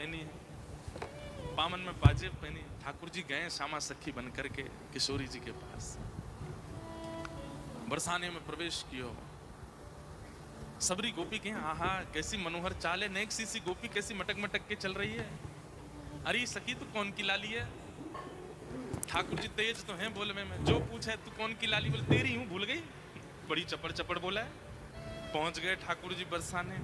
पहनी है, पामन में पाजेब पहनी। ठाकुर जी गए श्यामा सखी बन करके किशोरी जी के पास, बरसाने में प्रवेश कियो। सबरी गोपी के आहा कैसी मनोहर चाल है, नेक सी गोपी कैसी मटक मटक के चल रही है। अरे सखी तू कौन की लाली है? ठाकुर जी तेज तो हैं बोलने में, जो पूछे तू कौन की लाली, बोले तेरी हूं, भूल गई। बड़ी चपड़ चपड़ बोला है। पहुंच गए ठाकुर जी बरसाने।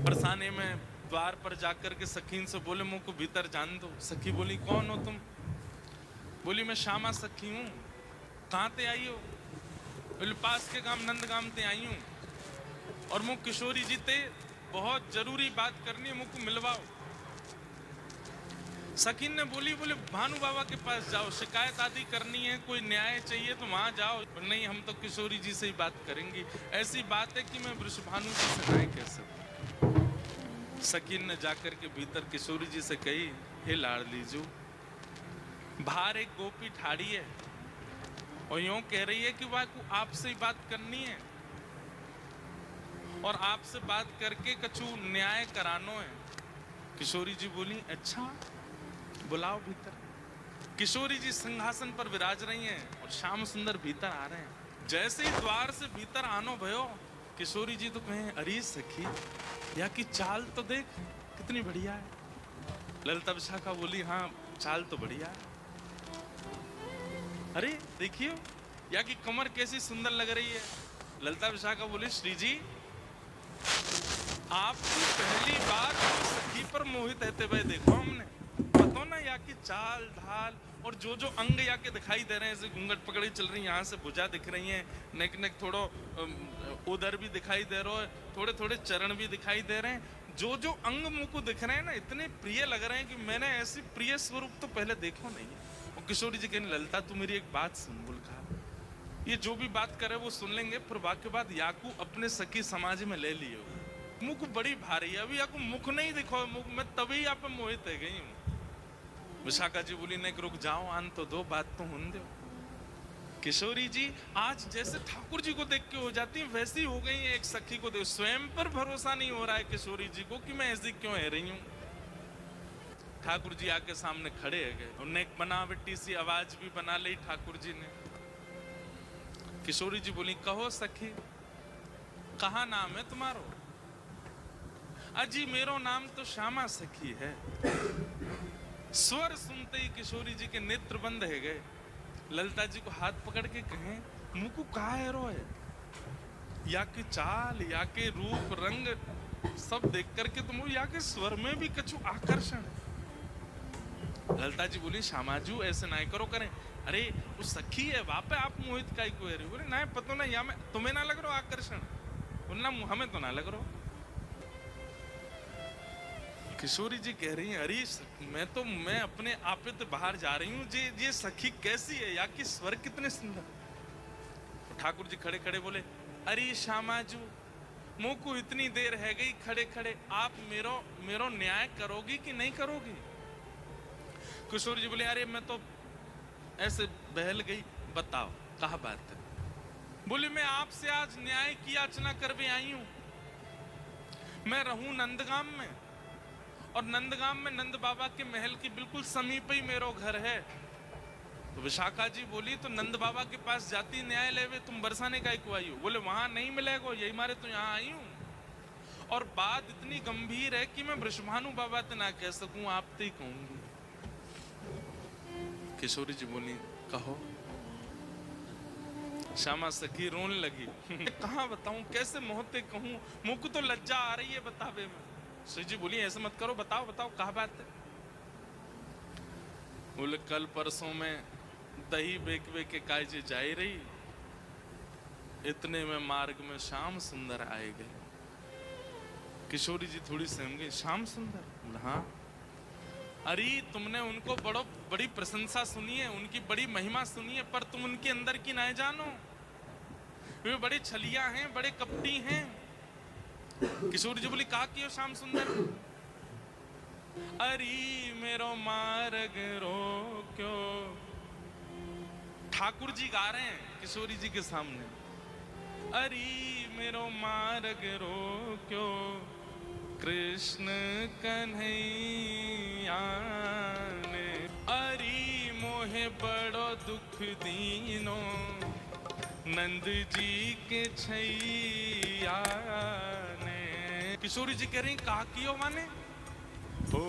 बरसाने में द्वार पर जाकर के सखीन से बोले मुंह को भीतर जान दो। सखी बोली कौन हो तुम? बोली मैं श्यामा सखी हूं। कहां ते आई हो? बोले पास के गांव नंदगाम ते आई हूं, और मुझ किशोरी जी ते बहुत जरूरी बात करनी है, मुझको मिलवाओ। सकीन ने बोली बोले भानु बाबा के पास जाओ, शिकायत आदि करनी है, कोई न्याय चाहिए तो वहां जाओ। नहीं हम तो किशोरी जी से ही बात करेंगी, ऐसी बात है कि मैं वृषभानु जी से न्याय कह सकूं। सकीन ने जाकर के भीतर किशोरी जी से कही, हे लाडली जू, बाहर एक गोपी ठाड़ी है और यूं कह रही है कि वह आपसे ही बात करनी है और आपसे बात करके कछु न्याय करानो है। किशोरी जी बोली अच्छा बुलाओ भीतर। किशोरी जी सिंहासन पर विराज रही हैं और श्याम सुंदर भीतर आ रहे हैं। जैसे ही द्वार से भीतर आनो भयो, किशोरी जी तो कहें अरे सखी या की चाल तो देख कितनी बढ़िया है। ललिता विशाखा बोली हाँ चाल तो बढ़िया है। अरे देखियो या की कमर कैसी सुंदर लग रही है। ललिता विशाखा बोली श्री जी आपकी पहली बार सखी पर मोहित रहते हुए देखो हमने, पता ना या की चाल ढाल और जो जो अंग या के दिखाई दे रहे हैं, जैसे घूंघट पकड़ी चल रही है, यहाँ से भुजा दिख रही है, नेक नेक थोड़ो उधर भी दिखाई दे रहा है, थोड़े थोड़े चरण भी दिखाई दे रहे हैं, जो जो अंग मुंह को दिख रहे हैं ना इतने प्रिय लग रहे हैं कि मैंने ऐसी प्रिय स्वरूप तो पहले देखो नहीं है। और किशोरी जी कहने ललिता तू मेरी एक बात सुन। बोल कहा ये जो भी बात करे वो सुन लेंगे, पर वाक्य बाद याकू अपने सखी समाज में ले लियो। मुख बड़ी भारी है, अभी याकू मुख नहीं दिखो, मुख में तभी आप मोहित है गई हूं। विशाखा जी बोली नहीं रुक जाओ, आन तो दो, बात तो होने दो। किशोरी जी आज जैसे ठाकुर जी को देख के हो जाती है वैसी हो गई है, एक सखी को देख स्वयं पर भरोसा नहीं हो रहा है किशोरी जी को कि मैं ऐसी क्यों है रही हूं। ठाकुर जी आके सामने खड़े है गए, उन्हें एक बनावटी सी आवाज भी बना ली ठाकुर जी ने। किशोरी जी बोली कहो सखी कहा नाम है तुम्हारो? अजी मेरो नाम तो श्यामा सखी है। स्वर सुनते ही किशोरी जी के नेत्र बंद है गए। ललिता जी को हाथ पकड़ के कहें मुकु कहा है रो है, या के चाल या के रूप रंग सब देख करके तुम या के स्वर में भी कछु आकर्षण है। ललिता जी बोली श्यामाजू ऐसे ना करो करें। अरे वो सखी है वहां पे आप मोहित काई को है? बोले ना पता ना या मैं तुम्हें ना लग रहा आकर्षण, बोलना हमें तो ना लग रहा। किशोरी जी कह रही हैं अरे मैं अपने आप पे तो बाहर जा रही हूँ, ये सखी कैसी है या कि स्वर कितने सुंदर। तो ठाकुर जी खड़े खड़े बोले अरे श्यामाजू मुंह को इतनी देर है गई खड़े खड़े, आप मेरो न्याय करोगी कि नहीं करोगी? किशोरी जी बोले अरे मैं तो ऐसे बहल गई, बताओ कहा बात है। बोले मैं आपसे आज न्याय की याचना करके आई हूं। मैं रहूं नंदगाम में और नंदगाम में नंद बाबा के महल के बिल्कुल समीप ही मेरा घर है। तो विशाखा जी बोली तो नंद बाबा के पास जाती न्याय लेवे, तुम बरसाने का क्यों आई हो? बोले वहां नहीं मिलेगा, यही मारे तो यहाँ आई हूं। और बात इतनी गंभीर है कि मैं वृषभानु बाबा ते ना कह सकूं, आप ते ही कहूंगी। किशोरी जी बोली कहो। श्यामा सखी रोने लगी कहाँ बताऊं, कैसे मोहते कहूं, मुंह को तो लज्जा आ रही है बतावे में। श्री जी बोली ऐसे मत करो, बताओ बताओ कहा बात है। बोले कल परसों में दही बेक के कायजे जाई रही, इतने में मार्ग में श्याम सुंदर आए गए। किशोरी जी थोड़ी सहम गई, श्याम सुंदर? हाँ। अरे तुमने उनको बड़ी प्रशंसा सुनी है, उनकी बड़ी महिमा सुनी है, पर तुम उनके अंदर की ना जानो, वे बड़े छलिया हैं, बड़े कपटी हैं। किशोरी जी बोली कहा क्यों श्याम सुंदर? अरे मेरो मार्ग रोक्यो। ठाकुर जी गा रहे हैं किशोरी जी के सामने, अरे मेरो मार्ग रोक्यो, कृष्ण कन्हैया ने अरी मोहे बड़ो दुख दीनो, नंद जी के छैया ने। किशोरी जी कह रही कहा कियो माने, ओ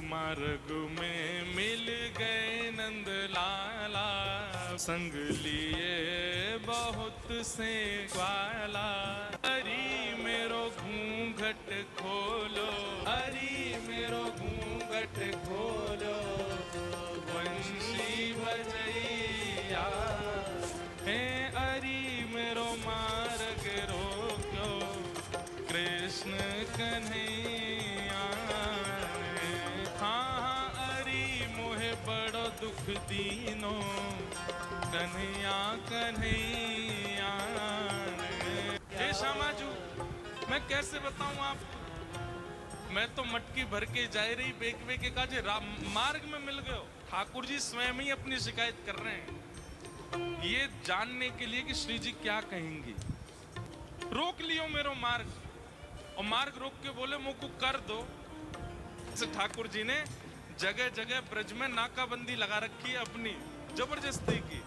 मार्ग में मिल गए नंद लाला, संग लिए बहुत से ग्वाला। अरी मेरो घूंघट खोलो, अरी मेरो घूंघट खोलो, वंशी बजैया हे अरी मेरो मार्ग रोक्यो, कृष्ण कन्हैया। हाँ अरी मोहे बड़ो दुख दीनो, कन्हैया कन्हैया। हे श्यामाजू मैं कैसे बताऊं आपको, मैं तो मटकी भर के जा रही बेक बेक के काजे मार्ग में मिल गए। ठाकुर जी स्वयं ही अपनी शिकायत कर रहे हैं, ये जानने के लिए कि श्री जी क्या कहेंगी। रोक लियो मेरो मार्ग, और मार्ग रोक के बोले मुझको कर दो। ठाकुर जी ने जगह जगह ब्रज में नाकाबंदी लगा रखी है अपनी जबरदस्ती की,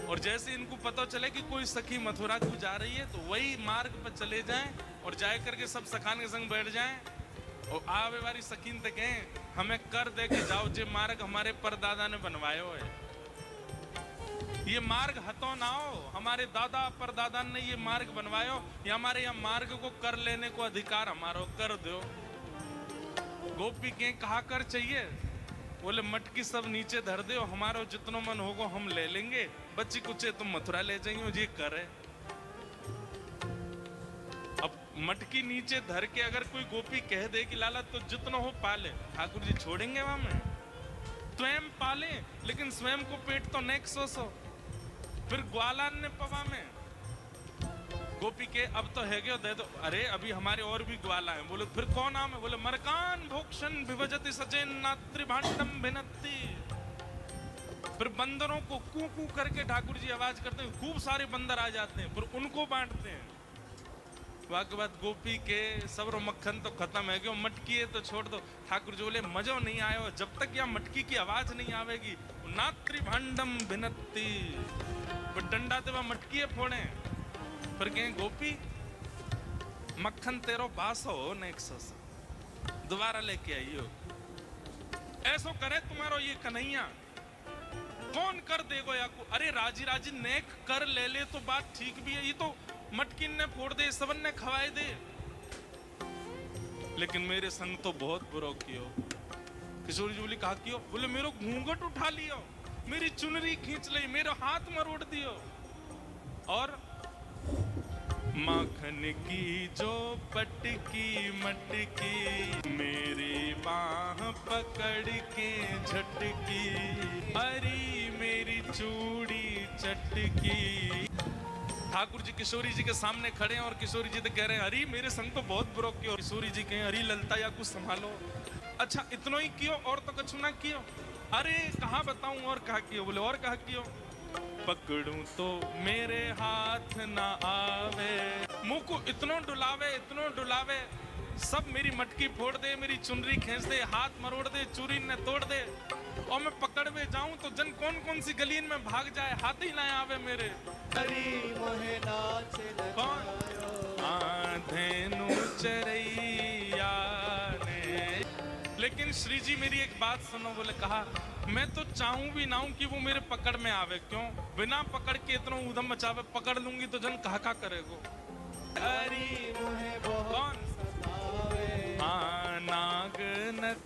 और जैसे इनको पता चले कि कोई सखी मथुरा को जा रही है तो वही मार्ग पर चले जाएं और जाए करके सब सखान के संग बैठ जाएं और आवे वाली सखीन तक कहें हमें कर दे के जाओ, जे मार्ग हमारे परदादा ने बनवायो है। ये मार्ग हतो ना हो, हमारे दादा परदादा ने ये मार्ग बनवायो, ये हमारे यहाँ मार्ग को कर लेने को अधिकार हमारो, कर दो। गोपी के कहा कर चाहिए, बोले मटकी सब नीचे धर दो, हमारो जितनो मन होगो हम ले लेंगे, बच्ची कुछ तुम मथुरा ले जाइयो, ये करे। अब मटकी नीचे धर के अगर कोई गोपी कह दे कि लाला तो जितनो हो पाले, ठाकुर जी छोड़ेंगे वहां में? स्वयं पाले लेकिन स्वयं को पेट तो नेक सो फिर ग्वालान ने पवा में गोपी के अब तो है गयो दे दो। अरे अभी हमारे और भी ग्वाला हैं। बोले फिर कौन नाम है? बोले मरकान भोक्षण विभजति सचेन नात्री भांडम भिनत्ति। फिर बंदरों को कू कू करके ठाकुर जी आवाज करते हैं, खूब सारे बंदर आ जाते हैं, फिर उनको बांटते हैं। वाके बाद गोपी के सबरो मक्खन तो खत्म है गयो, मटकी है तो छोड़ दो। ठाकुर जी बोले मजो नहीं आयो जब तक यहाँ मटकी की आवाज नहीं आवेगी। नात्री भांडम भिनत्ति, डंडा ते वह मटकी है फोड़े। फिर कहें गोपी मक्खन तेरो बासो नेक्सो दोबारा लेके आइयो, ऐसो करे तुम्हारो ये कन्हैया, कौन कर देगो या को? अरे राजी राजी नेक कर ले ले तो बात ठीक भी है, ये तो मटकिन ने फोड़ दे, सबन ने खवाए दे, लेकिन मेरे संग तो बहुत बुरो कियो। किशोरी जी बोली कहा कियो? बोले मेरो घूंघट उठा लियो, मेरी चुनरी खींच ली, मेरा हाथ मरोड़ दियो, और माखन की जो पटकी मटकी, मेरी बाह पकड़ के झटकी, अरे मेरी चूड़ी चटकी। ठाकुर जी किशोरी जी के सामने खड़े हैं और किशोरी जी तो कह रहे हैं अरे मेरे संग तो बहुत बुरो कियो। किशोरी जी कहें अरे ललता या कुछ संभालो। अच्छा इतनो ही कियो और तो कुछ ना कियो? अरे कहाँ बताऊं और कहा कियो? बोले और कहा कियो? पकड़ूं तो मेरे हाथ ना आवे, मुंह को इतनो डुलावे, सब मेरी मटकी फोड़ दे, मेरी चुनरी खींच दे, हाथ मरोड़ दे, चूरी ने तोड़ दे, और मैं पकड़ में जाऊं तो जन कौन कौन सी गलीन में भाग जाए, हाथ ही ना आवे मेरे। हरी मोहे नाच कौन? धेनु चरैया ने। लेकिन श्री जी मेरी एक बात सुनो। बोले कहा मैं तो चाहूं भी ना हूं कि वो मेरे पकड़ में आवे, क्यों? बिना पकड़ के इतना उधम मचावे, पकड़ लूंगी तो जन कहा करेगो। हरी मोहे बहुत कौन? सतावे, नाग नत